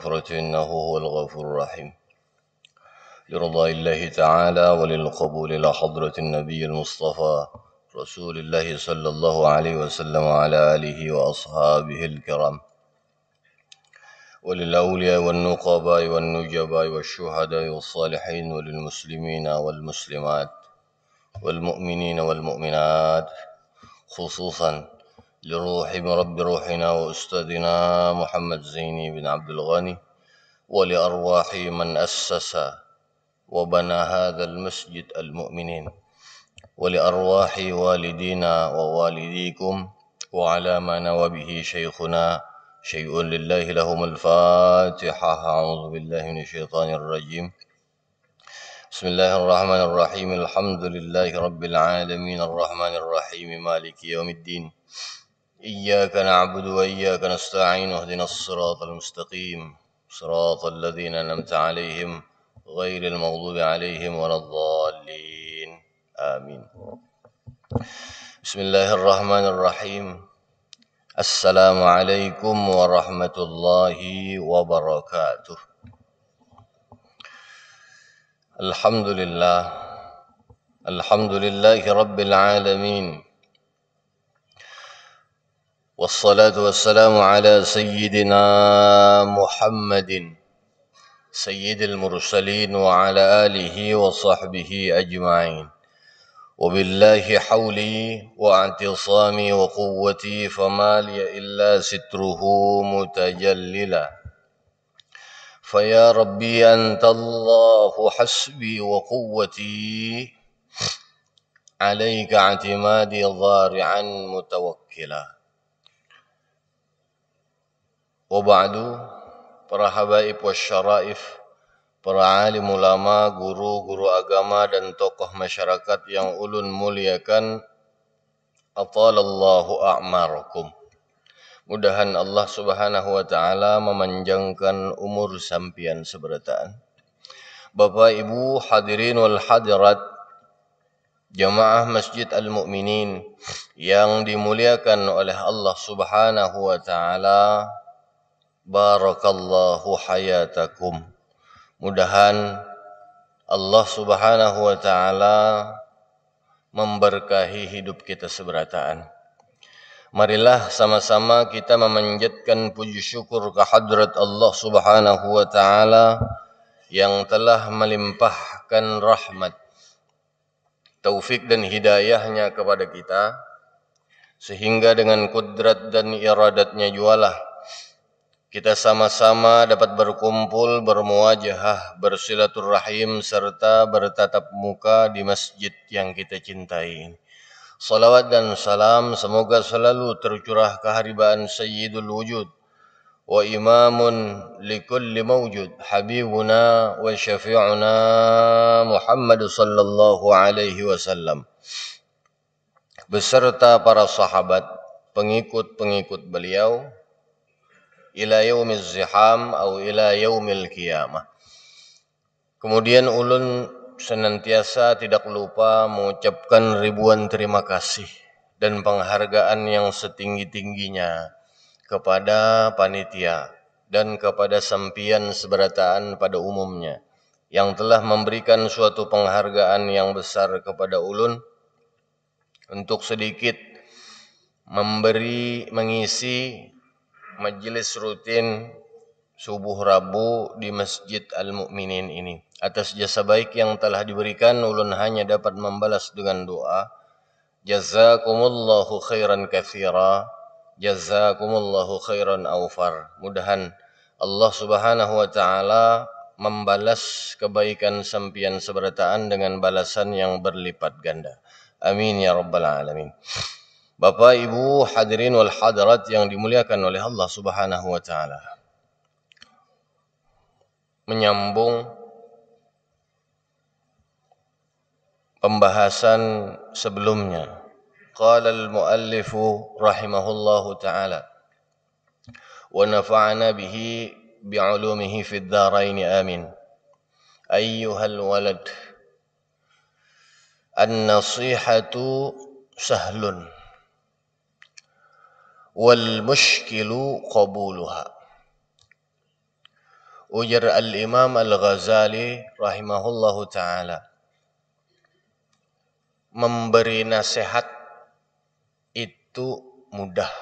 والمغفرة إنه هو الغفور الرحيم. لرضا الله تعالى وللقبول إلى حضرة النبي المصطفى رسول الله صلى الله عليه وسلم وعلى آله وأصحابه الكرام، وللأولياء والنقباء والنجباء والشهداء والصالحين، وللمسلمين والمسلمات والمؤمنين والمؤمنات، خصوصا لروح رب روحنا وأستاذنا محمد زيني بن عبد الغني، ولأرواح من أسس وبنى هذا المسجد المؤمنين، ولأرواح والدينا ووالديكم، وعلى ما نوى به شيخنا شيء لله لهم الفاتحة. أعوذ بالله من الشيطان الرجيم. بسم الله الرحمن الرحيم. الحمد لله رب العالمين الرحمن الرحيم مالك يوم الدين. إياك نعبد وإياك نستعين. اهدنا الصراط المستقيم صراط الذين أنعمت عليهم غير المغضوب عليهم ولا الضالين. آمين. بسم الله الرحمن الرحيم. السلام عليكم ورحمة الله وبركاته. الحمد لله رب العالمين، والصلاة والسلام على سيدنا محمد سيد المرسلين وعلى آله وصحبه أجمعين. وبالله حولي واعتصامي وقوتي، فما لي إلا ستره متجللا. فيا ربي أنت الله حسبي وقوتي، عليك اعتمادي ضارعا متوكلا. Waba'du, para habaib wasyaraif, para alim ulama, guru-guru agama dan tokoh masyarakat yang ulun muliakan, atalallahu a'marakum. Mudahan Allah Subhanahu wa taala memanjangkan umur sampian seberataan. Bapak Ibu hadirin wal hadirat jamaah Masjid Al-Mu'minin yang dimuliakan oleh Allah Subhanahu wa taala, barakallahu hayatakum. Mudahan Allah Subhanahu wa taala memberkahi hidup kita seberataan. Marilah sama-sama kita memanjatkan puji syukur kehadrat Allah Subhanahu wa taala yang telah melimpahkan rahmat, taufik dan hidayahnya kepada kita, sehingga dengan kudrat dan iradatnya jualah kita sama-sama dapat berkumpul, bermuajahah, bersilaturrahim, serta bertatap muka di masjid yang kita cintai. Salawat dan salam semoga selalu tercurah keharibaan Sayyidul Wujud wa imamun likulli mawjud, habibuna wa syafi'una Muhammad sallallahu alaihi wasallam, beserta para sahabat, pengikut-pengikut beliau, ila yaumiz ziham atau ila yaumil qiyamah. Kemudian ulun senantiasa tidak lupa mengucapkan ribuan terima kasih dan penghargaan yang setinggi-tingginya kepada panitia dan kepada sampian seberataan pada umumnya yang telah memberikan suatu penghargaan yang besar kepada ulun untuk sedikit mengisi majelis rutin subuh Rabu di Masjid Al-Mu'minin ini. Atas jasa baik yang telah diberikan, ulun hanya dapat membalas dengan doa. Jazakumullahu khairan katsira, jazakumullahu khairan awfar. Mudahan Allah Subhanahu wa taala membalas kebaikan sampian seberataan dengan balasan yang berlipat ganda. Amin ya rabbal alamin. Bapak Ibu hadirin wal hadirat yang dimuliakan oleh Allah Subhanahu wa taala. Menyambung pembahasan sebelumnya. Qala al-muallifu rahimahullahu taala wa nafa'ana bihi bi'ulumihi fid dharain amin. Ayyuhal walad, an-nasihatu sahlun wal mushkilu qabuluha. Ujar Al-Imam Al-Ghazali rahimahullahu ta'ala, memberi nasihat itu mudah,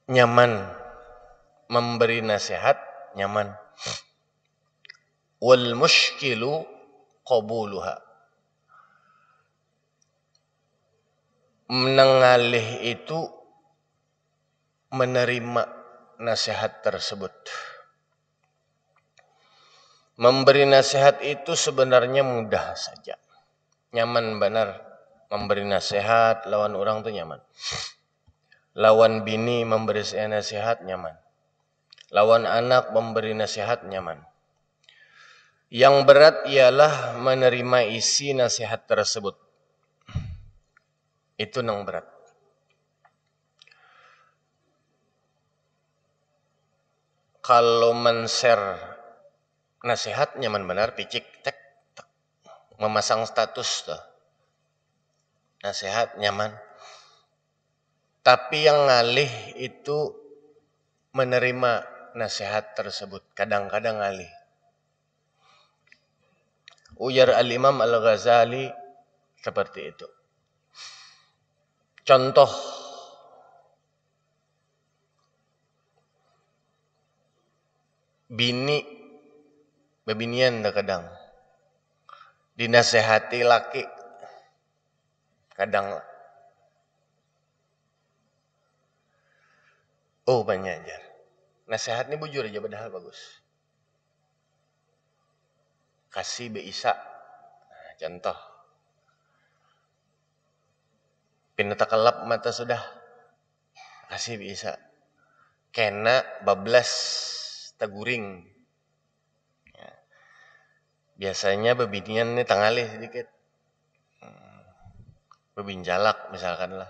nyaman. Memberi nasihat nyaman. Wal mushkilu qabuluha. Mengalih itu menerima nasihat tersebut. Memberi nasihat itu sebenarnya mudah saja. Nyaman benar. Memberi nasihat lawan orang itu nyaman. Lawan bini memberi nasihat nyaman. Lawan anak memberi nasihat nyaman. Yang berat ialah menerima isi nasihat tersebut. Itu yang berat. Kalau men-share nasihat nyaman benar, picik, tek, tek. Memasang status tuh. Nasihat nyaman. Tapi yang ngalih itu menerima nasihat tersebut. Kadang-kadang ngalih. Ujar Al-Imam Al-Ghazali seperti itu. Contoh, bini bebinian kadang dinasehati laki kadang banyak aja. Nasihat ini bujur aja padahal bagus. Kasih be isa. Nah, contoh. Pinata kelap mata sudah. Kasih be isa. Kena bablas taguring. Ya. Biasanya bebinian ini tangalih sedikit. Bebinjalak misalkan lah.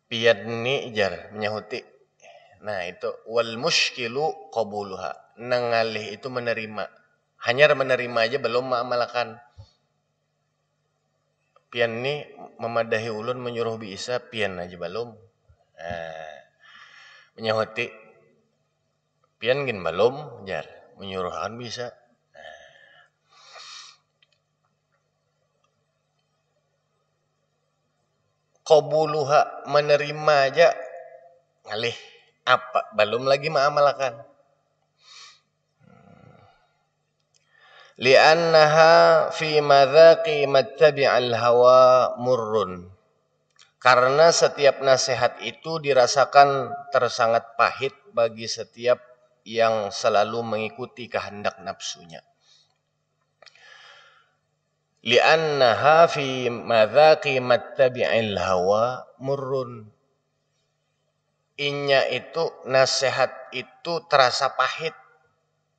Pian ni jar menyahuti. Nah itu wal mushkilu qabuluha. Nangalih itu menerima. Hanya menerima aja belum mengamalkan. Pian ni memadahi ulun menyuruh bisa pian aja belum. Menyahuti. Pian gin belum jar menyuruhkan bisa. Qabuluha menerima aja ngalih apa belum lagi mengamalkan. Li'annaha fi madzaqi mattabi'al hawa murrun. Karena setiap nasihat itu dirasakan tersangat pahit bagi setiap yang selalu mengikuti kehendak nafsunya. Li'annaha fi madzaqi mattabi'il hawa murrun. Inya itu nasihat itu terasa pahit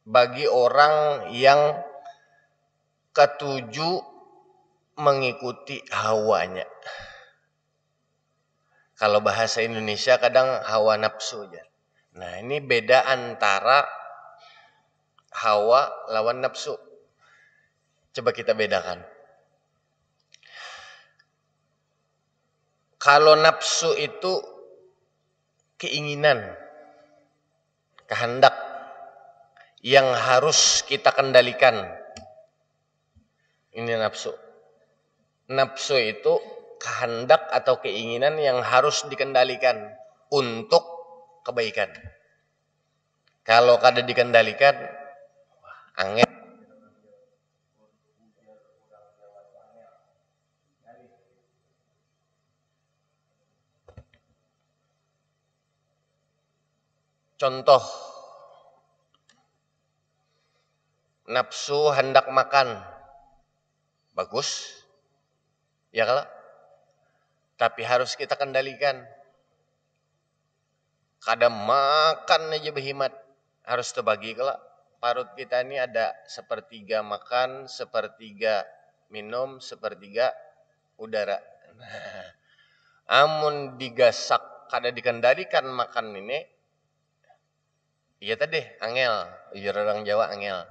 bagi orang yang ketujuh mengikuti hawanya. Kalau bahasa Indonesia kadang hawa nafsu aja. Nah ini beda antara hawa lawan nafsu. Coba kita bedakan. Kalau nafsu itu keinginan, kehendak yang harus kita kendalikan. Ini nafsu. Nafsu itu kehendak atau keinginan yang harus dikendalikan untuk kebaikan. Kalau kada dikendalikan, angin. Contoh, nafsu hendak makan, bagus, ya kalau, tapi harus kita kendalikan. Kadang makan aja berhemat, harus terbagi kalau parut kita ini ada sepertiga makan, sepertiga minum, sepertiga udara. Nah, amun digasak kada dikendalikan makan ini, iya tadi angel, ujar orang Jawa angel,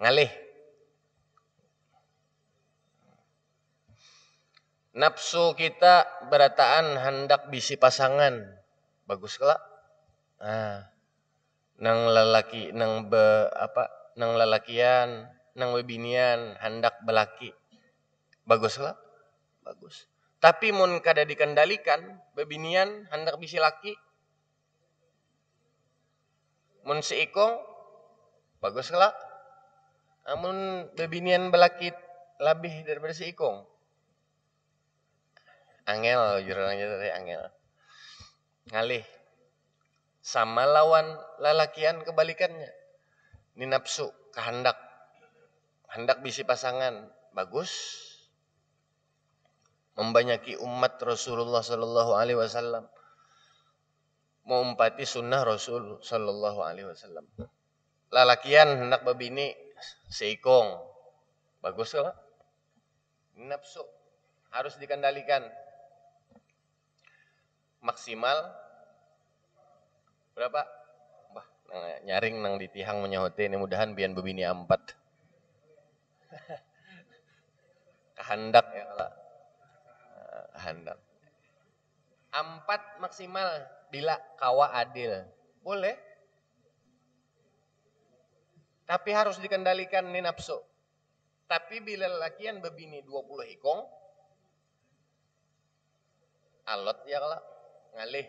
ngalih. Nafsu kita berataan hendak bisi pasangan. Bagus kelak. Nah, nang lelaki nang lelakian, nang bebinian hendak belaki. Bagus kelak. Bagus. Tapi mun kada dikendalikan, bebinian hendak bisi laki. Mun seikong bagus kelak. Amun bebinian belaki lebih daripada seikong. Angel jurang tadi angel. Ngalih. Sama lawan lelakian kebalikannya. Ini nafsu, kehendak. Hendak bisi pasangan. Bagus. Membanyaki umat Rasulullah sallallahu alaihi wasallam. Mengumpati sunnah Rasul sallallahu alaihi wasallam. Lelakian hendak bebini seikong. Bagus lah. Nafsu harus dikendalikan. Maksimal berapa? Wah, nyaring nang ditihang menyahote ini mudahan bian bebini 4. Kehendak ya kalau. Kehendak. 4 maksimal bila kawa adil. Boleh. Tapi harus dikendalikan nih nafsu. Tapi bila lelakian bebini 20 ikong, alot ya kalau ngalih.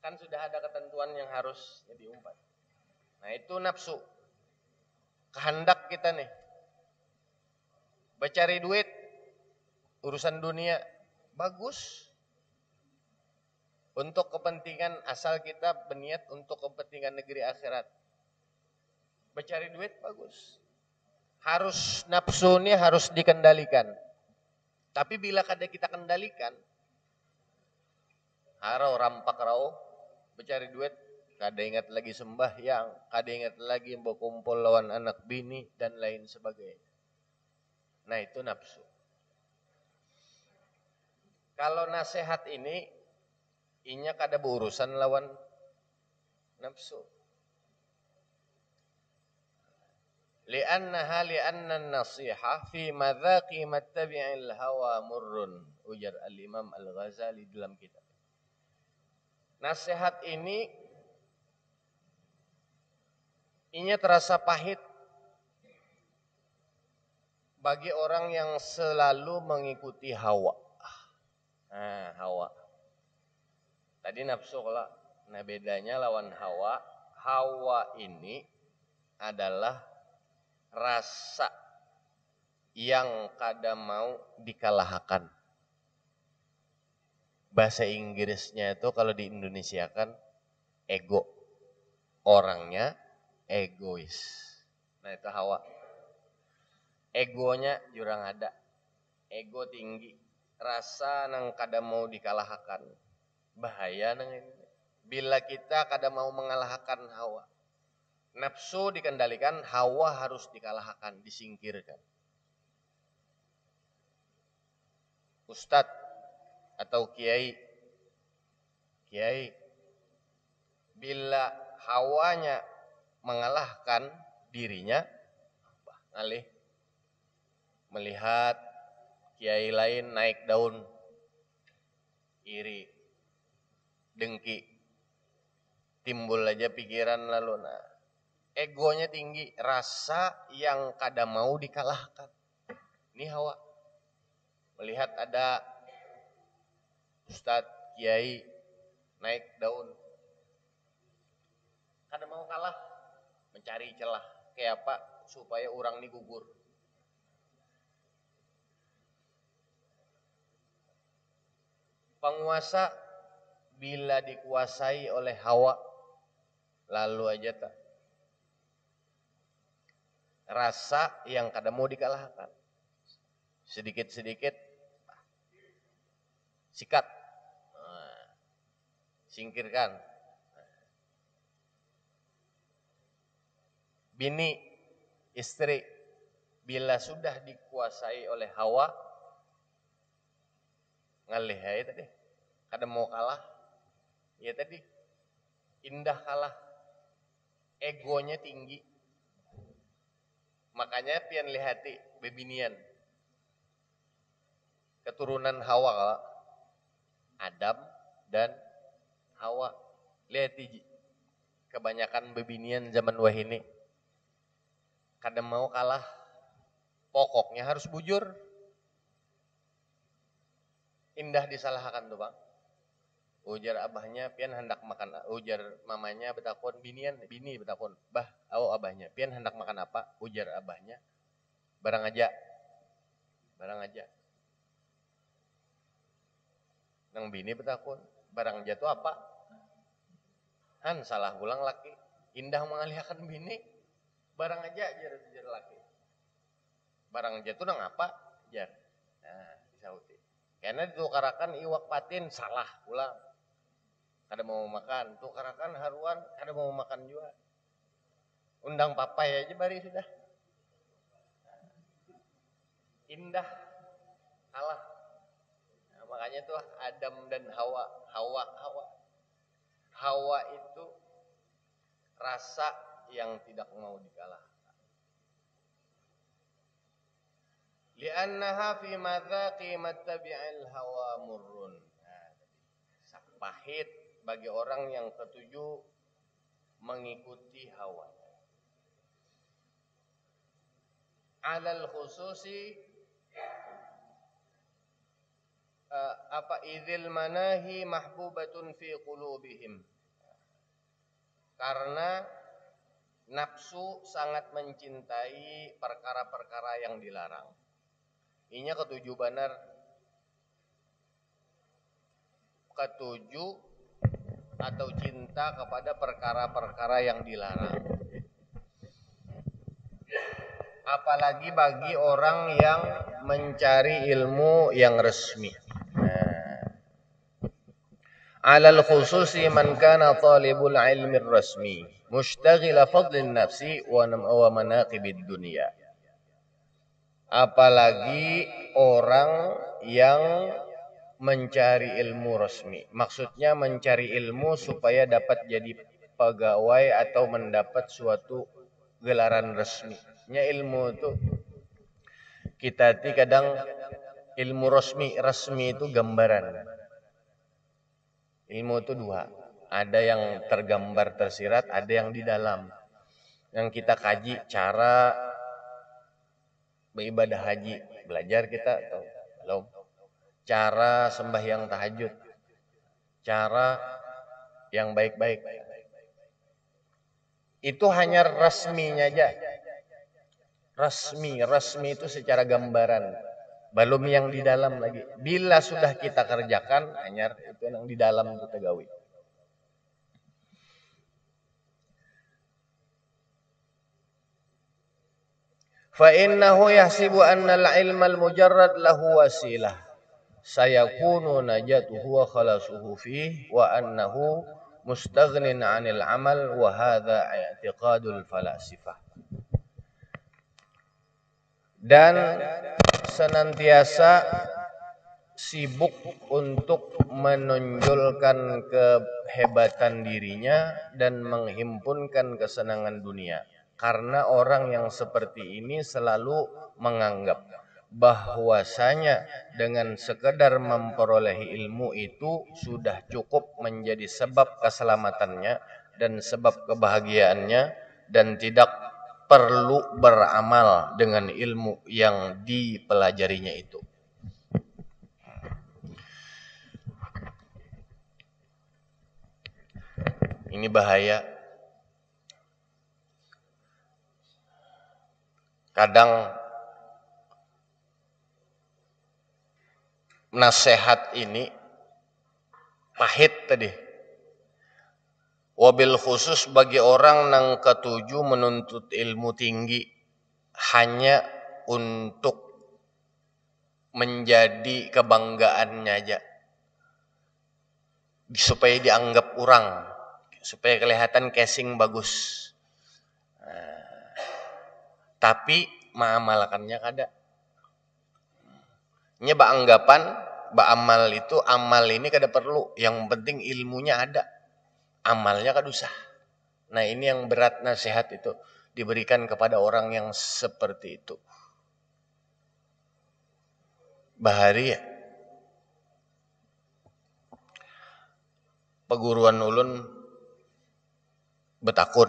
Kan sudah ada ketentuan yang harus diumpat. Nah itu nafsu. Kehendak kita nih. Bercari duit, urusan dunia, bagus. Untuk kepentingan asal kita berniat untuk kepentingan negeri akhirat. Bercari duit bagus. Harus nafsu ini harus dikendalikan. Tapi bila kada kita kendalikan, harau rampak rau, bercari duit, kada ingat lagi sembahyang, kada ingat lagi berkumpul lawan anak bini dan lain sebagainya. Nah itu nafsu. Kalau nasihat ini, inya kada berurusan lawan nafsu. Li'anna nasiha fi madzaqi mattabi'il hawa murrun, ujar al-Imam Al-Ghazali dalam kitab. Nasihat ini inya terasa pahit bagi orang yang selalu mengikuti hawa. Nah, hawa. Tadi nafsu kalau nah bedanya lawan hawa. Hawa ini adalah rasa yang kada mau dikalahkan. Bahasa Inggrisnya itu kalau di Indonesia kan ego. Orangnya egois. Nah itu hawa. Egonya jurang ada. Ego tinggi. Rasa nang kada mau dikalahkan. Bahaya nang ini. Bila kita kada mau mengalahkan hawa. Nafsu dikendalikan, hawa harus dikalahkan, disingkirkan. Ustadz atau kiai, bila hawanya mengalahkan dirinya, ngalih melihat kiai lain naik daun, iri, dengki, timbul aja pikiran lalu, nah egonya tinggi, rasa yang kada mau dikalahkan. Ini hawa. Melihat ada ustadz, kiai naik daun, kada mau kalah, mencari celah. Kayak apa? Supaya orang ini gugur. Penguasa bila dikuasai oleh hawa, lalu aja tak. Rasa yang kada mau dikalahkan. Sedikit-sedikit sikat. Singkirkan. Bini, istri, bila sudah dikuasai oleh hawa, ngalih ya tadi, kada mau kalah, ya tadi, indah kalah, egonya tinggi, makanya pian lihati bebinian, keturunan Hawa, Adam dan Hawa. Lihat hiji, kebanyakan bebinian zaman wahini kada mau kalah, pokoknya harus bujur. Indah disalahkan tuh bang. Ujar abahnya pian hendak makan, ujar mamanya betakon bini betakon, bah awo abahnya pian hendak makan apa? Ujar abahnya barang aja. Nang bini betakon barang aja tuh apa? Han salah ulang laki, indah mengalihkan bini, barang aja jar laki. Barang aja tuh nang apa? Jar. Nah, disauti. Karena ditukarakan iwak patin salah ulang. Kada mau makan, tukarakan haruan kada mau makan juga. Undang papai aja bari sudah. Indah kalah. Nah, makanya tuh Adam dan Hawa. Hawa itu rasa yang tidak mau dikalahkan. Li'annaha fi madzaqi mattabi'il hawa murrun. Nah, pahit bagi orang yang ketujuh mengikuti hawa. Alal khususi idzil manahi mahbubatun fi qulubihim. Karena nafsu sangat mencintai perkara-perkara yang dilarang. Inya ketujuh benar. Ketujuh atau cinta kepada perkara-perkara yang dilarang. Apalagi bagi orang yang mencari ilmu yang resmi. Alal khususi man kana talibul ilmi rasmi mushtaghila fadlin nafsi wa manaqibid dunya. Apalagi orang yang mencari ilmu resmi. Maksudnya mencari ilmu supaya dapat jadi pegawai atau mendapat suatu gelaran resmi. Nya ilmu itu kita kadang ilmu resmi itu gambaran. Ilmu itu dua, ada yang tergambar tersirat, ada yang di dalam. Yang kita kaji cara beribadah haji, belajar kita atau belum? Cara sembahyang tahajud, cara yang baik-baik. Itu hanya resminya aja. Resmi itu secara gambaran. Belum yang di dalam lagi. Bila sudah kita kerjakan, hanya itu yang di dalam kita gawi. Fa innahu yahsibu anna al-ilma al-mujarrad lahu wasilah sayakunu najatuhu wa khalasuhu fihi wa annahu mustaghnin 'anil amal wa hadha i'tiqadul falasifah. Dan senantiasa sibuk untuk menonjolkan kehebatan dirinya dan menghimpunkan kesenangan dunia. Karena orang yang seperti ini selalu menganggap bahwasanya dengan sekedar memperolehi ilmu itu sudah cukup menjadi sebab keselamatannya dan sebab kebahagiaannya dan tidak perlu beramal dengan ilmu yang dipelajarinya itu. Ini bahaya. Kadang nasihat ini pahit tadi. Wabil khusus bagi orang yang ketujuh menuntut ilmu tinggi hanya untuk menjadi kebanggaannya aja. Supaya dianggap orang, supaya kelihatan casing bagus. Tapi mengamalkannya kada. Nya anggapan amal itu, amal ini kada perlu, yang penting ilmunya ada. Amalnya kada usah. Nah, ini yang berat nasihat itu diberikan kepada orang yang seperti itu. Bahari ya. peguruan ulun betakun.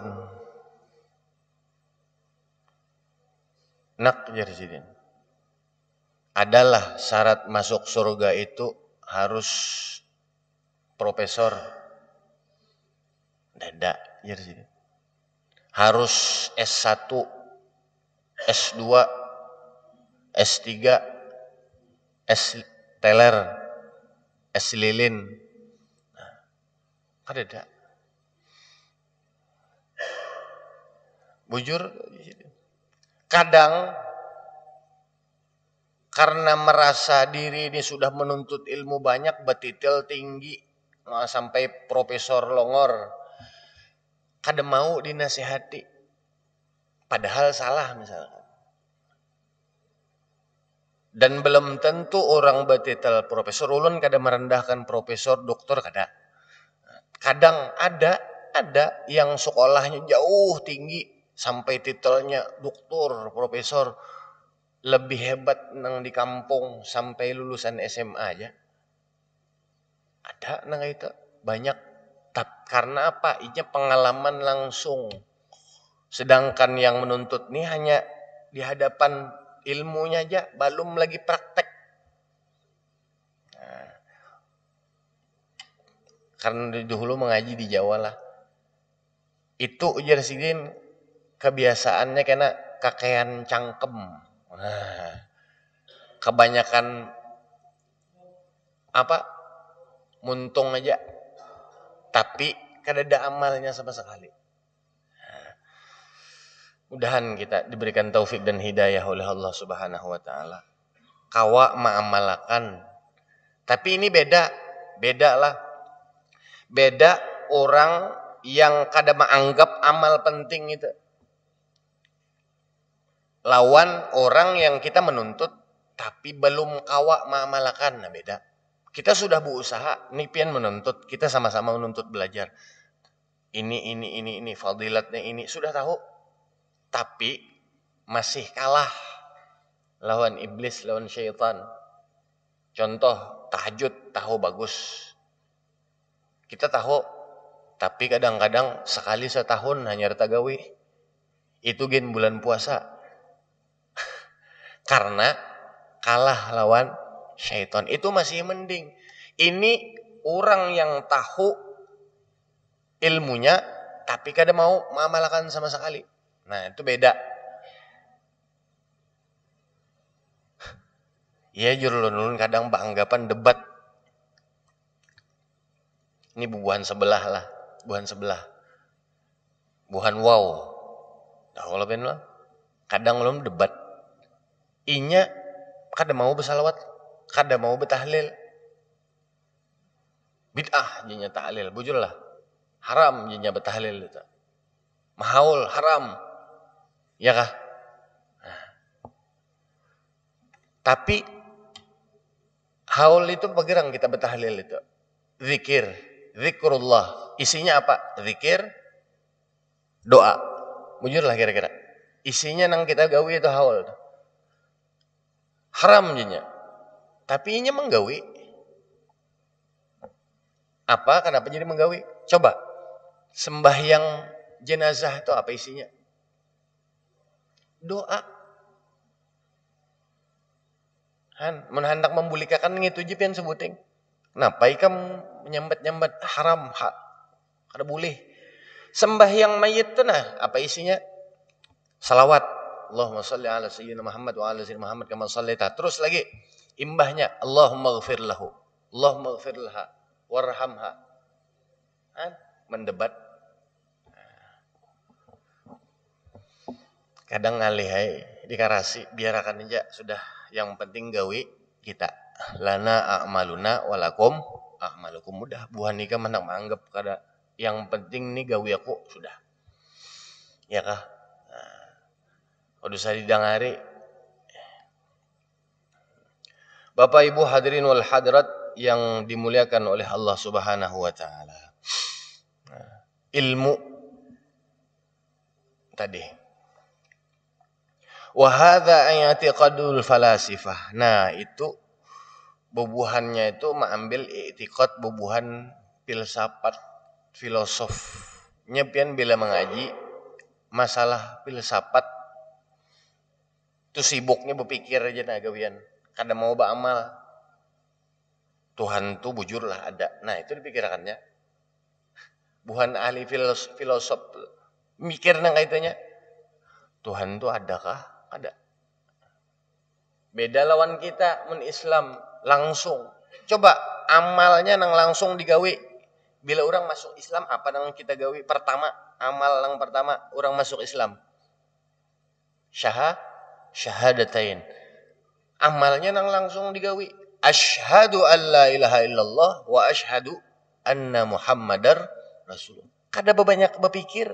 Nak jadi sidin. Adalah syarat masuk surga itu harus profesor. Dada jadi sidin. Harus S1, S2, S3, S teler, S lilin. Ada. Bujur, kadang karena merasa diri ini sudah menuntut ilmu banyak, betitil tinggi, sampai profesor longor, kada mau dinasihati, padahal salah misalkan. Dan belum tentu orang betitil profesor, ulun kada merendahkan profesor, doktor kada. Kadang ada yang sekolahnya jauh tinggi sampai titelnya doktor, profesor, lebih hebat nang di kampung sampai lulusan SMA aja. Ada nang itu banyak. Karena apa? Ini pengalaman langsung. Sedangkan yang menuntut ini hanya di hadapan ilmunya aja, belum lagi praktek. Karena dulu mengaji di Jawa lah. Itu ujar sidin kebiasaannya kena kakean cangkem. Nah, kebanyakan apa? Muntung aja. Tapi kada ada amalnya sama sekali. Mudahan kita diberikan taufik dan hidayah oleh Allah Subhanahu wa taala. Kawa ma'amalakan. Tapi ini beda lah. Beda orang yang kada menganggap amal penting itu. Lawan orang yang kita menuntut tapi belum kawa mengamalkan. Nah beda. Kita sudah berusaha, nih pian menuntut, kita sama-sama menuntut belajar. Ini fadilatnya ini sudah tahu. Tapi masih kalah lawan iblis, lawan syaitan. Contoh tahajud tahu bagus. Kita tahu, tapi kadang-kadang sekali setahun hanya tagawi. Itu gen bulan puasa. Karena kalah lawan syaitan. Itu masih mending. Ini orang yang tahu ilmunya, tapi kada mau mengamalkan sama sekali. Nah itu beda. Ya jurulun kadang beranggapan debat. Ini bubuhan sebelah lah. Buhan wow. Tahu lah ben lah. Kadang belum debat. Inya kada mau bersalawat, kada mau bertahlil. Bid'ah jinya tahlil, bujur lah. Haram jinya bertahlil itu. Mahaul haram. Ya kah? Nah. Tapi haul itu pegerang kita bertahlil itu. Zikrullah. Isinya apa? Zikir, doa. Bujur lah kira-kira. Isinya nang kita gawi itu haul. Haram jinya. Tapi inya menggawi. Apa? Kenapa jadi menggawi? Coba. Sembahyang jenazah itu apa isinya? Doa. Hendak membulikakan ngitu jipian sebuting. Kenapa ikam menyambat-nyambat haram? Kada boleh. Sembahyang mayit itu nah, apa isinya? Salawat. Allahumma salli ala sayyidina Muhammad wa ala sayyidina Muhammad kama sallaita. Terus lagi imbahnya Allahumma ghfir lahu. Allahumma ghfir laha warhamha. Mendebat. Kadang ngalih dikarasi biarakan aja sudah, yang penting gawi kita. Lana a'maluna walakum a'malukum. Mudah buhan nikah menang menganggap kada, yang penting nih gawi aku sudah. Ya kah? Waduh saya didangari. Bapak Ibu hadirin wal hadirat yang dimuliakan oleh Allah Subhanahu wa taala. Ilmu tadi. Wa hadza i'tiqadul falasifah. Nah, itu bubuhannya itu mengambil i'tiqad bubuhan filsafat, filosof. Nyepian bila mengaji masalah filsafat tuh sibuknya berpikir aja nah gawian. Kada mau beramal. Tuhan tuh bujur lah ada. Nah itu dipikirkannya. Bukan ahli filosof mikir nang kaitanya. Tuhan tuh adakah? Ada. Beda lawan kita mun Islam langsung. Coba amalnya nang langsung digawe. Bila orang masuk Islam apa nang kita gawe? Pertama, amal nang pertama orang masuk Islam. Syahadatain. Amalnya nang langsung digawe. Asyhadu an la ilaha illallah wa asyhadu anna Muhammadar Rasulullah. Kada banyak berpikir.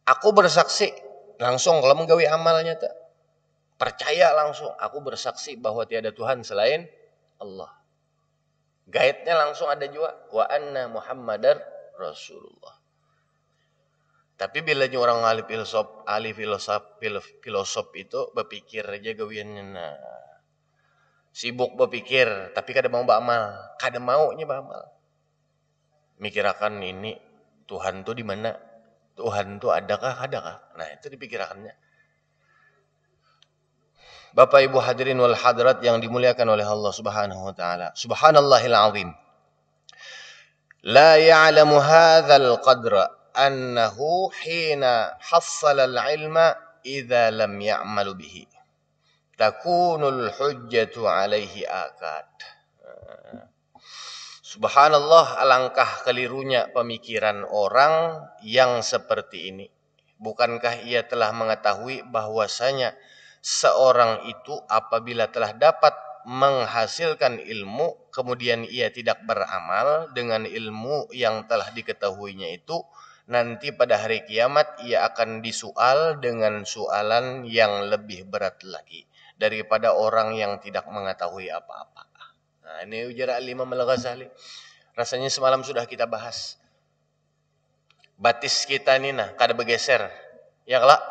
Aku bersaksi langsung kalau menggawe amalnya tak. Percaya langsung aku bersaksi bahwa tiada Tuhan selain Allah. Gaitnya langsung ada juga wa anna Muhammadar Rasulullah. Tapi bila orang ahli filosof itu berpikir aja gawiannya nah. Sibuk berpikir tapi kada mau beramal, kada maunya beramal. Mikirakan ini Tuhan tuh di mana? Tuhan tuh adakah? Adakah? Nah, itu dipikirkannya. Bapak Ibu hadirin wal hadirat yang dimuliakan oleh Allah Subhanahu wa taala. Subhanallahil azim. La ya'lamu hadzal qadra annahu hina hassala al-ilma idza lam ya'malu bihi. Takunul hujjatu alaihi akad. Subhanallah, alangkah kelirunya pemikiran orang yang seperti ini. Bukankah ia telah mengetahui bahwasanya seorang itu apabila telah dapat menghasilkan ilmu, kemudian ia tidak beramal dengan ilmu yang telah diketahuinya itu, nanti pada hari kiamat ia akan disoal dengan soalan yang lebih berat lagi daripada orang yang tidak mengetahui apa-apa. Nah, ini ujar Al-Imam Al-Ghazali. Rasanya semalam sudah kita bahas. Batis kita ini nah kada bergeser. Ya kelak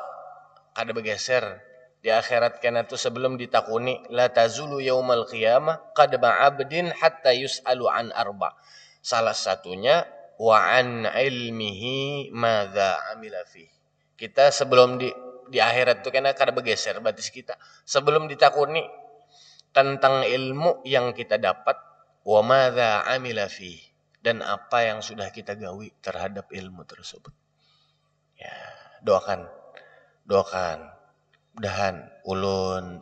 kada bergeser. Di akhirat kana tu sebelum ditakuni la tazulu yaumal qiyamah qadma 'abdin hatta yus'alu an arba. Salah satunya wa an ilmihi madza amila fi. Kita sebelum di akhirat tu kana kada bergeser batis kita. Sebelum ditakuni tentang ilmu yang kita dapat wa madza amila fi dan apa yang sudah kita gawi terhadap ilmu tersebut. Ya, doakan. Mudahan ulun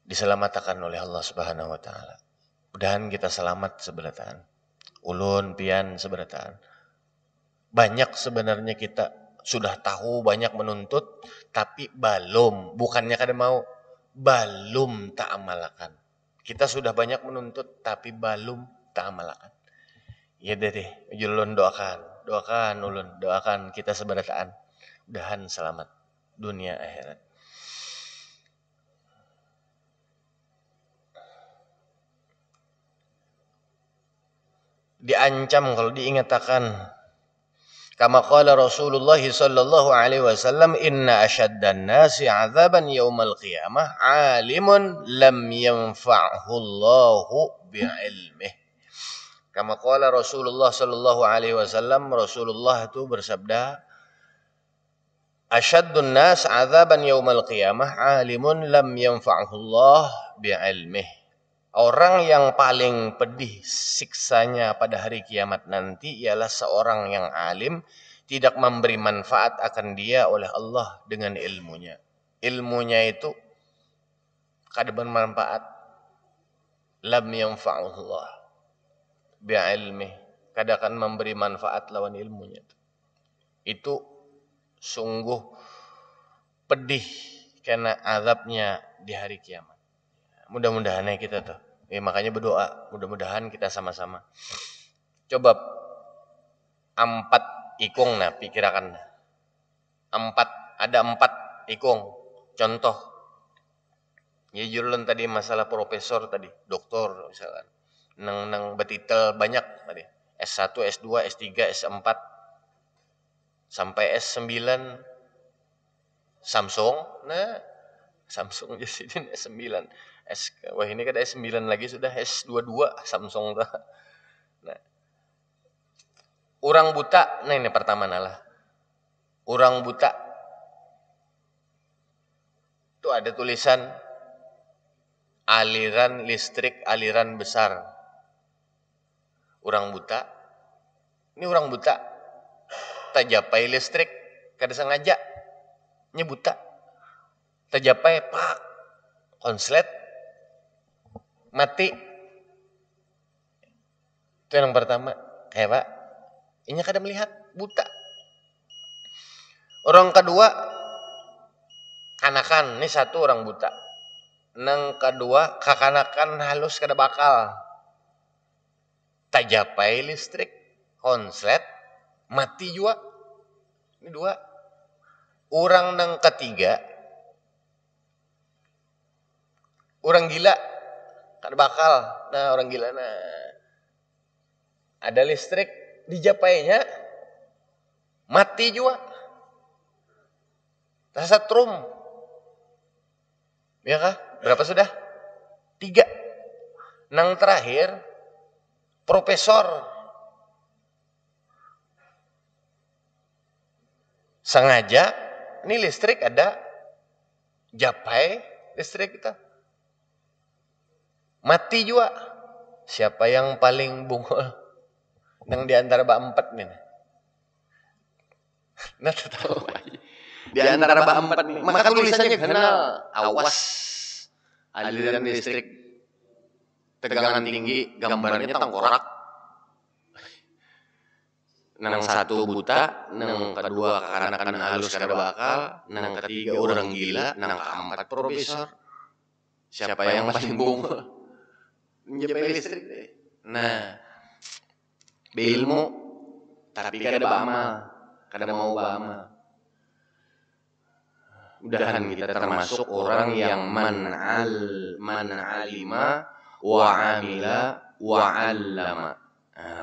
diselamatkan oleh Allah Subhanahu wa taala. Mudahan kita selamat seberataan. Ulun pian seberataan. Banyak sebenarnya kita sudah tahu, banyak menuntut, tapi bukannya kada mau, belum tak amalkan. Kita sudah banyak menuntut, tapi belum tak amalkan. Ya deh, ulun doakan ulun, doakan kita seberataan. Mudahan selamat dunia akhirat. Diancam kalau diingatkan. Kama qala Rasulullah sallallahu alaihi wasallam inna asyaddan nasi 'adzaban yaumal qiyamah 'alimun lam yanfa'hu Allahu bi'ilmih. Kama qala Rasulullah sallallahu alaihi wasallam, Rasulullah itu bersabda, asyaddun nas 'adzaban yaumal qiyamah 'alimun lam yanfa'hu Allah bi'ilmih. Orang yang paling pedih siksanya pada hari kiamat nanti ialah seorang yang alim tidak memberi manfaat akan dia oleh Allah dengan ilmunya. Ilmunya itu kada bermanfaat. Lam yanfa'hu Allah bi'ilmih. Kada akan memberi manfaat lawan ilmunya. Itu sungguh pedih karena azabnya di hari kiamat. Mudah-mudahan kita tuh. Makanya berdoa, mudah-mudahan kita sama-sama. Coba 4 ikung nah pikirakan. Ada 4 ikung. Contoh. Ya jurulun tadi masalah profesor tadi, doktor misalkan. Nang betitel banyak tadi. S1, S2, S3, S4 sampai S9 Samsung. Nah, Samsung jadi S9. Wah ini kan S9 lagi sudah S22 Samsung dah. Orang buta, nah ini pertama nalah. Orang buta itu ada tulisan aliran listrik, aliran besar. Orang buta, ini orang buta, tajapai listrik, kada sengaja, ini buta, tajapai pak, konslet, mati. Itu yang pertama, kayak pak, ini kada melihat, buta. Orang kedua, kanakan, ini satu orang buta. Nang kedua, kakanakan halus kada bakal. Tajapai listrik, konslet, mati juga. Ini dua. Orang nang ketiga, orang gila, kada bakal. Nah orang gila, nah ada listrik dijapainya, mati juga. Setrum. Ya kah? Berapa sudah? 3. Nang terakhir, profesor. Sengaja, ini listrik ada, japai listrik kita. Mati juga. Siapa yang paling bungul? Nang diantara empat nih. Nah tahu. Di antara empat nih. Maka tulisannya kenal. Awas. Aliran listrik. Tegangan tinggi. Gambarnya tengkorak. Nang satu buta. Nang kedua kekanakan halus kada bakal. Nang ketiga orang gila. Nang keempat profesor. Siapa yang paling bungul? Menjapai listrik deh. Nah. Beilmu. Tapi kada beramal. Kada mau beramal. Mudahan kita termasuk orang yang man alima wa amila wa 'allama.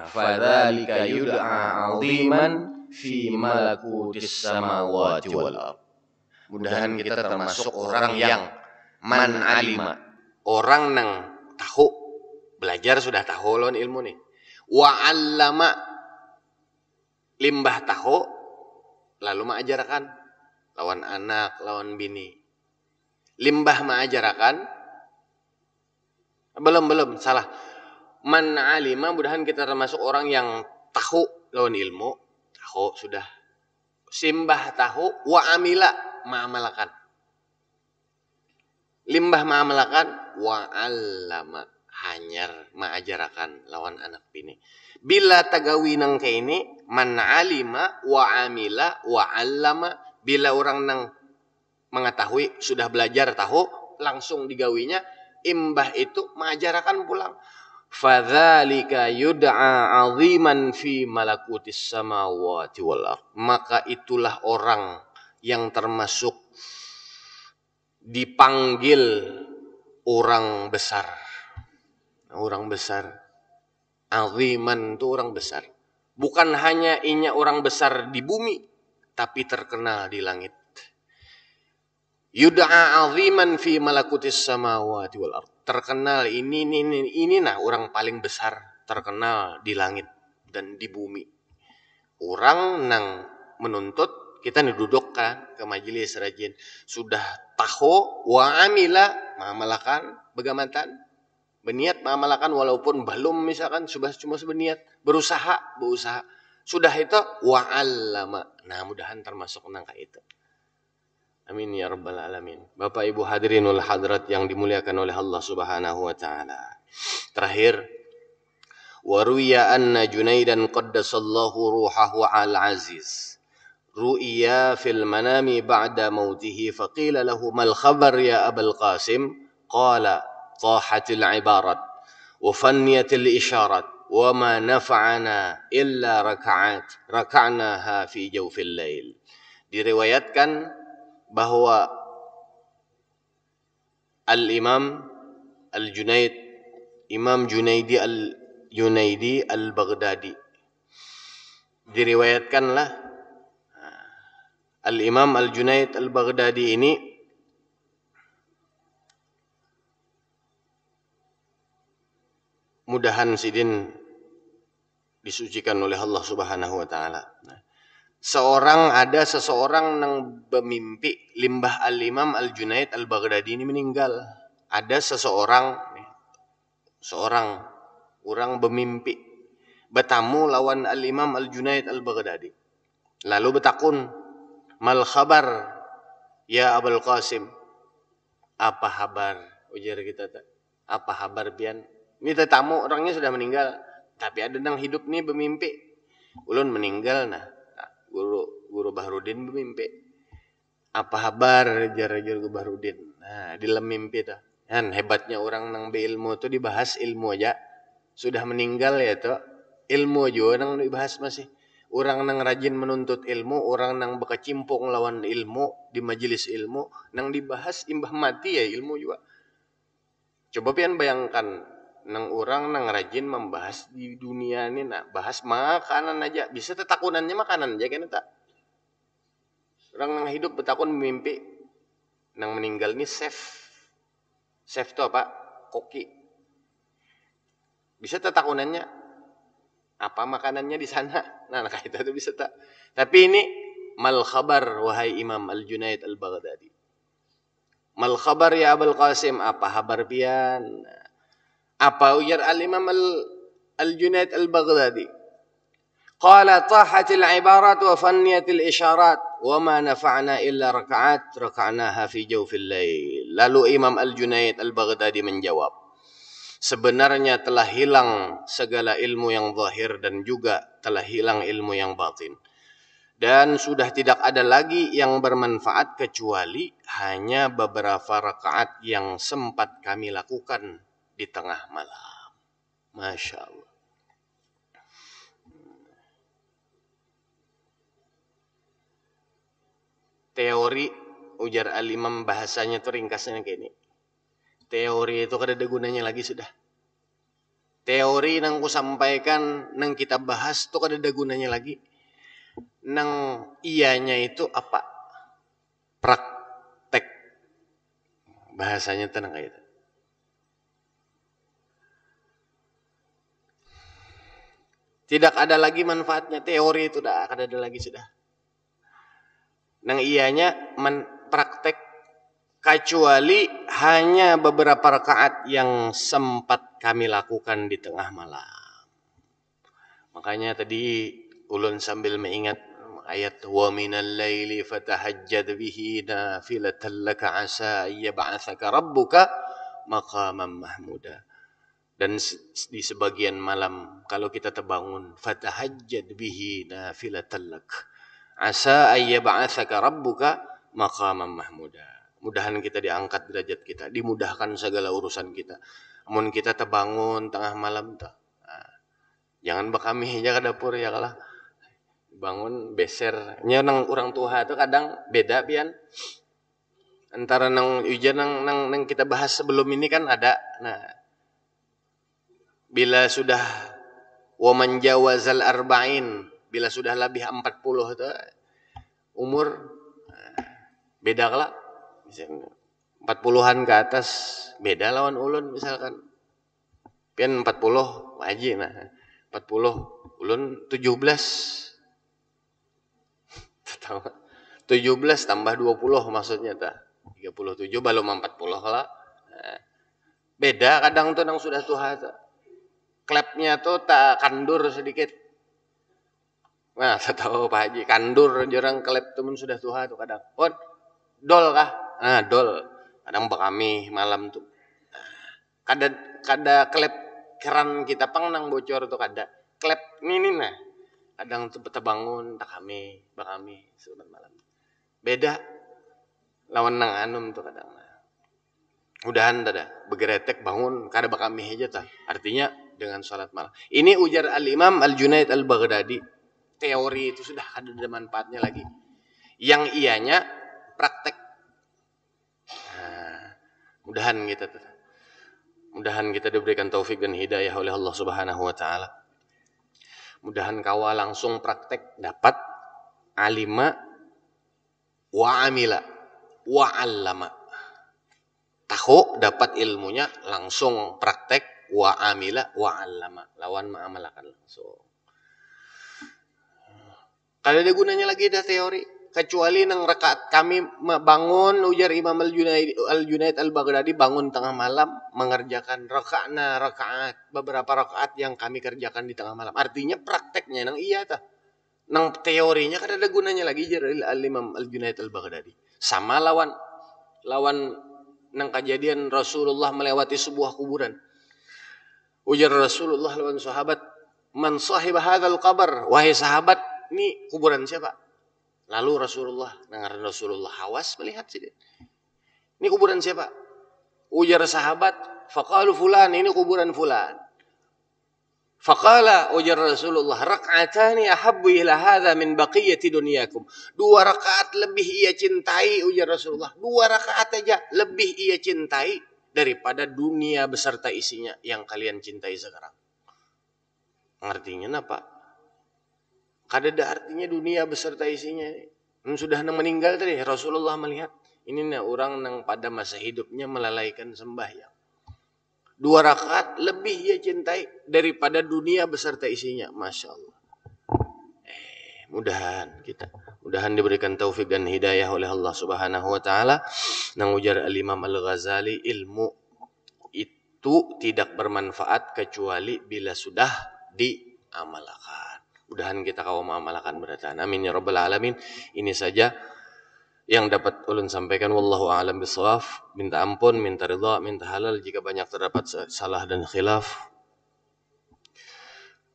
Fadzalika yud'a 'aziman fi malakutis samawati wal ardh. Mudahan kita termasuk orang yang man alima, orang nang tahu, belajar sudah tahu lawan ilmu nih. Wa 'allama, limbah tahu lalu mengajarkan lawan anak, lawan bini. Limbah mengajarkan, belum, salah. Man alima, mudahan kita termasuk orang yang tahu lawan ilmu, tahu sudah. Simbah tahu, wa amila, ma'amalakan. Limbah ma'amalakan, wa allama, hanyar mengajarkan lawan anak bini. Bila tagawi nang kayak ini, man alima, wa amila, wa allama, bila orang nang mengetahui, sudah belajar tahu, langsung digawinya, imbah itu mengajarkan pulang. Fadzalika yud'a 'aziman fi malakutis samawati wal ardh. Maka itulah orang yang termasuk dipanggil orang besar. Orang besar. 'Aziman itu orang besar. Bukan hanya inya orang besar di bumi, tapi terkenal di langit. Yud'a 'aziman fi malakutis samawati wal ardh. Terkenal ini nah orang paling besar, terkenal di langit dan di bumi. Orang nang menuntut, kita dudukkan ke majelis rajin, sudah tahu wa amila, mengamalkan, begamatan, berniat mengamalkan walaupun belum, misalkan sudah cuma berniat, berusaha. Sudah itu wa 'allama. Nah, mudahan termasuk nangka itu. Amin ya rabbal alamin. Bapak Ibu hadirinul hadrat yang dimuliakan oleh Allah Subhanahu wa taala. Terakhir, wa ruya anna Junaidan qaddasallahu ruhahu al-aziz. Ru'ya fil manami ba'da mautihi faqila lahu mal khabar ya Abul Qasim? Qala tahatil ibarat wa fanniyatil isyarat wa ma nafa'ana illa raka'naha fi jawfil lail. Diriwayatkan bahwa Al-Imam Al-Junaid, Imam Junaidi Al-Baghdadi, diriwayatkanlah Al-Imam Al-Junaid Al-Baghdadi ini mudahan sidin disucikan oleh Allah Subhanahu wa taala. Nah, ada seseorang nang bermimpi limbah Al-Imam Al-Junaid Al-Baghdadi ini meninggal. Ada seorang orang bermimpi bertamu lawan Al-Imam Al-Junaid Al-Baghdadi. Lalu bertakun, "Mal khabar ya Abul Qasim?" Apa kabar? Ujar kita tak. Apa kabar pian? Ini tetamu orangnya sudah meninggal, tapi ada nang hidup nih bermimpi. Ulun meninggal nah. Guru Bahrudin bermimpi. Apa kabar? Jar Guru Bahrudin. Nah, di dalam mimpi tuh. Kan hebatnya orang nang beilmu tuh dibahas ilmu aja. Sudah meninggal ya tuh. Ilmu aja nang dibahas masih. Orang nang rajin menuntut ilmu, orang nang berkecimpung lawan ilmu di majelis ilmu, nang dibahas imbah mati ya ilmu juga. Coba pian bayangkan, nang orang nang rajin membahas di dunia ini, nah bahas makanan aja, bisa tetakunannya makanan aja kan tak. Orang nang hidup betakun mimpi, nang meninggal ini chef. Chef itu apa? Koki. Bisa tetakunannya apa makanannya di sana. Nah, kita itu bisa tak. Tapi ini mal khabar wahai Imam Al-Junaid Al-Baghdadi. Mal khabar ya Abul Qasim, apa kabar pian? Apa ujar Al-Imam Al-Junaid Al-Baghdadi? Qala tahatil ibarat wa fanniyatil isyarat wa ma nafa'na illa raka'naha fi jawfil lail. Lalu Imam Al-Junaid Al-Baghdadi menjawab, sebenarnya telah hilang segala ilmu yang zahir dan juga telah hilang ilmu yang batin. Dan sudah tidak ada lagi yang bermanfaat kecuali hanya beberapa rakaat yang sempat kami lakukan di tengah malam. Masya Allah. Teori ujar Al-Imam bahasanya tuh ringkasnya kayak ini. Teori itu kada ada gunanya lagi sudah. Teori nang ku sampaikan, nang kita bahas tuh kada ada gunanya lagi. Nang ianya itu apa? Praktek. Bahasanya tenang kayak itu. Tidak ada lagi manfaatnya. Teori itu dah kada ada lagi sudah. Nang ianya praktek kecuali hanya beberapa rakaat yang sempat kami lakukan di tengah malam. Makanya tadi ulun sambil mengingat ayat wa minal laili fatahajjad bihi nafilatan laka asa yab'atsaka rabbuka maqaman mahmuda. Dan di sebagian malam kalau kita terbangun fatahajjad bihi nafilatan lak asa yab'atsaka rabbuka maqaman mahmuda. Mudahan kita diangkat derajat kita, dimudahkan segala urusan kita. Amun kita terbangun tengah malam tak, jangan bekami aja ke dapur ya kalah. Bangun beser. Nya nang orang tua itu kadang beda pian. Antara nang ujian nang kita bahas sebelum ini kan ada. Nah, bila sudah waman jawazal arba'in, bila sudah lebih 40 itu umur beda kalah. 40-an ke atas beda lawan ulun misalkan. Pian 40 wajib nah. 40 ulun 17. 17 tambah 20 maksudnya ta. 37 belum 40 lah. Beda kadang tuh nang sudah tua tuh. Klepnya tuh tak kandur sedikit. Nah, saya tahu Pak Haji, kandur jarang klep temen sudah tua tuh kadang. Oh, dol kah? Nah, dol. Kadang bekami malam tuh. Kada klep keran kita pang nang bocor tuh kada. Klep ini nah. Kadang tuh terbangun tak kami, bekami sunat malam. Beda lawan nang anum tuh kadang. Mudahan tada begeretek bangun kada bekami aja tah. Artinya dengan salat malam. Ini ujar Al-Imam Al-Junaid Al-Baghdadi. Teori itu sudah ada manfaatnya lagi. Yang ianya praktek. Nah, mudahan kita diberikan taufik dan hidayah oleh Allah Subhanahu wa taala. Mudahan kawa langsung praktek dapat alima wa amila wa allama. Tahu dapat ilmunya langsung praktek wa amila wa allama. Lawan ma'amalakan langsung. Kada ada gunanya lagi dah teori. Kecuali nang rakaat kami bangun, ujar Imam Al-Junaid Al-Baghdadi, bangun tengah malam mengerjakan rakaat beberapa rakaat yang kami kerjakan di tengah malam. Artinya prakteknya nang iya tah. Nang teorinya kada ada gunanya lagi, jar Imam Al-Junaid Al-Baghdadi. Sama lawan nang kejadian Rasulullah melewati sebuah kuburan. Ujar Rasulullah lawan sahabat, "Man sahiba hadzal qabr?" Wahai sahabat, ini kuburan siapa? Lalu Rasulullah hawas melihat sini. Ini kuburan siapa? Ujar sahabat, faqalu fulan, ini kuburan fulan. Faqala, ujar Rasulullah, rak'atani ahabbu ila hadha min baqiyati dunyakum. 2 rakaat lebih ia cintai, ujar Rasulullah. 2 rakaat aja lebih ia cintai daripada dunia beserta isinya yang kalian cintai sekarang. Artinya apa? Kada ada artinya dunia beserta isinya. Sudah meninggal tadi, Rasulullah melihat. Ini orang yang pada masa hidupnya melalaikan sembahyang. 2 rakaat lebih ia cintai daripada dunia beserta isinya. Masya Allah. Mudahan diberikan taufik dan hidayah oleh Allah Subhanahu wa taala. Nang ujar Al-Imam Al-Ghazali, ilmu itu tidak bermanfaat kecuali bila sudah diamalkan. Mudahan kita kau mengamalkan beratan. Amin ya rabbal alamin. Ini saja yang dapat ulun sampaikan. Wallahu a'lam bishawab. Minta ampun, minta ridha, minta halal jika banyak terdapat salah dan khilaf.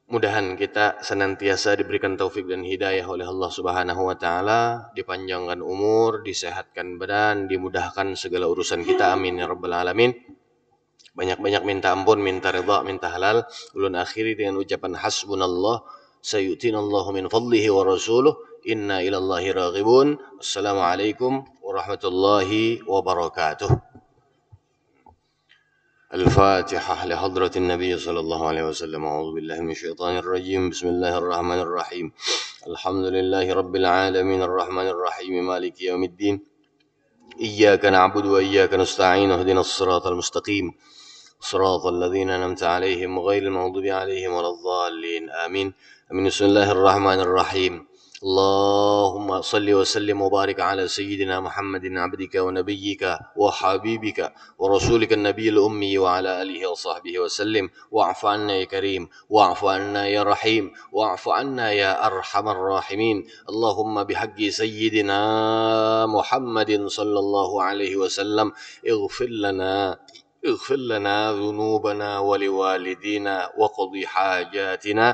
Mudahan kita senantiasa diberikan taufik dan hidayah oleh Allah Subhanahu wa taala, dipanjangkan umur, disehatkan badan, dimudahkan segala urusan kita. Amin ya rabbal alamin. Banyak-banyak minta ampun, minta ridha, minta halal. Ulun akhiri dengan ucapan hasbunallah sayu'tinallahu min fadlihi wa rasuluh inna ilallahi raghibun. Assalamualaikum warahmatullahi wabarakatuh. الفاتحة لحضرة النبي صلى الله عليه وسلم. أعوذ بالله من الشيطان الرجيم. بسم الله الرحمن الرحيم. الحمد لله رب العالمين الرحمن الرحيم مالك يوم الدين. إياك نعبد وإياك نستعين اهدنا الصراط المستقيم صراط الذين أنعمت عليهم غير المغضوب عليهم ولا الضالين آمين. بسم الله الرحمن الرحيم. اللهم صل وسلم وبارك على سيدنا محمد عبدك ونبيك وحبيبك ورسولك النبي الأمي وعلى آله وصحبه وسلم. واعف عنا يا كريم، واعف عنا يا رحيم، واعف عنا يا أرحم الراحمين. اللهم بحق سيدنا محمد صلى الله عليه وسلم اغفر لنا ذنوبنا ولوالدينا وقضي حاجاتنا.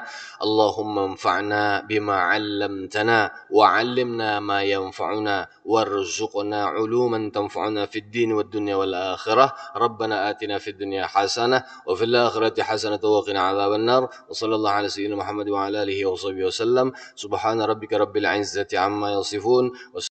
اللهم انفعنا بما علمتنا وعلمنا ما ينفعنا وارزقنا علوما تنفعنا في الدين والدنيا والآخرة. ربنا آتنا في الدنيا حسنة وفي الآخرة حسنة وقنا عذاب النار. وصلى الله على سيدنا محمد وعلى آله وصحبه وسلم. سبحان ربك رب العزة عما يصفون.